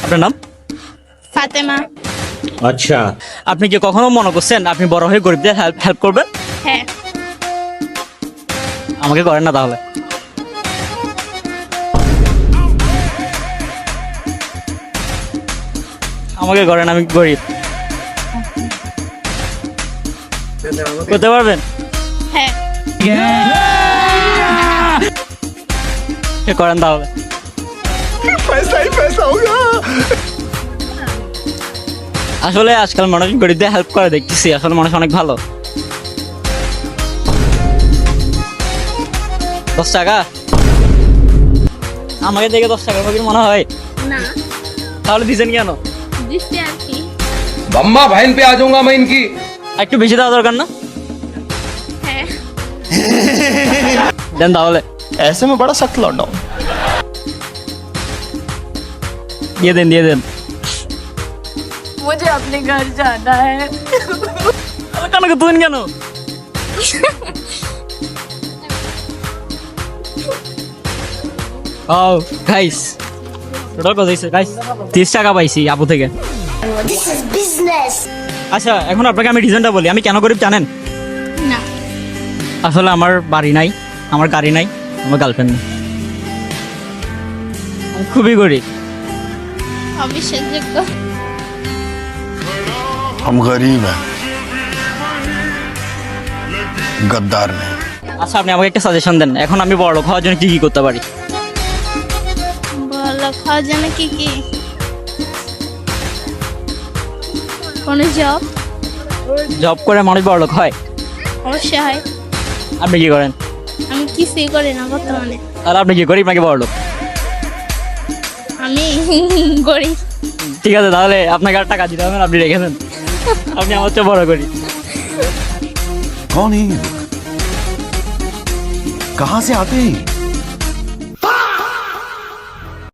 আপনার নাম? ফাতেমা। আচ্ছা, আপনি কি কখনো মনে করছেন আপনি বড় হয়ে গরিবদের হেল্প করবেন? হ্যাঁ। আমাকে করেন না তাহলে। আমাকে করেন, আমি গরিব। করতে পারবেন? হ্যাঁ। করেন তাহলে। আসলে আজকাল মানুষ গরিবদের হেল্প করে দেখতেছি, আসলে মানুষ অনেক ভালো। 10 টাকা আমাকে দেখে 10 টাকার ফকির মনে হয়? না, তাহলে দিছেন কেন? দিচ্ছি আর কি। अम्मा बहन पे आ जाऊंगा मैं इनकी। একটু বেশি দেওয়া দরকার না? হ্যাঁ। দেন তাহলে। ऐसे में बड़ा सख्त लौंडा हूं। দিয়ে দেন, দিয়ে দেন। मुझे अपने घर जाना है। কেন তুই কেন? ও গাইস, টোটাল কত হইছে গাইস? 30 টাকা পাইছি আপু থেকে। This is business. আচ্ছা, এখন আপনাকে আমি রিজনটা বলি আমি কেন গরিব জানেন? না। আসলে আমার বাড়ি নাই, আমার গাড়ি নাই, আমার গার্লফ্রেন্ড নেই, আমি খুবই গরিব। অবিশ্বাসযোগ্য। हम गरीब हैं, गद्दार नहीं। আচ্ছা, আপনি আমাকে একটা সাজেশন দেন, এখন আমি বড়লোক হওয়ার জন্য কি কি করতে পারি? বলো, খাওয়ার জন্য কি কি? কোনো জব করে মানুষ বড়লোক হয়? অবশ্যই হয়। আপনি কি করেন? আমি কিছুই করি না বর্তমানে। তাহলে আপনি কি গরিব নাকি বড়লোক? আমি গরিব। ঠিক আছে, তাহলে আপনাকে আর টাকা দিতে হবে না, আপনি রেখে দেন। আপনি আমার চেয়ে বড় গরিব। कौन है ये लोग? कहाँ से आते हैं?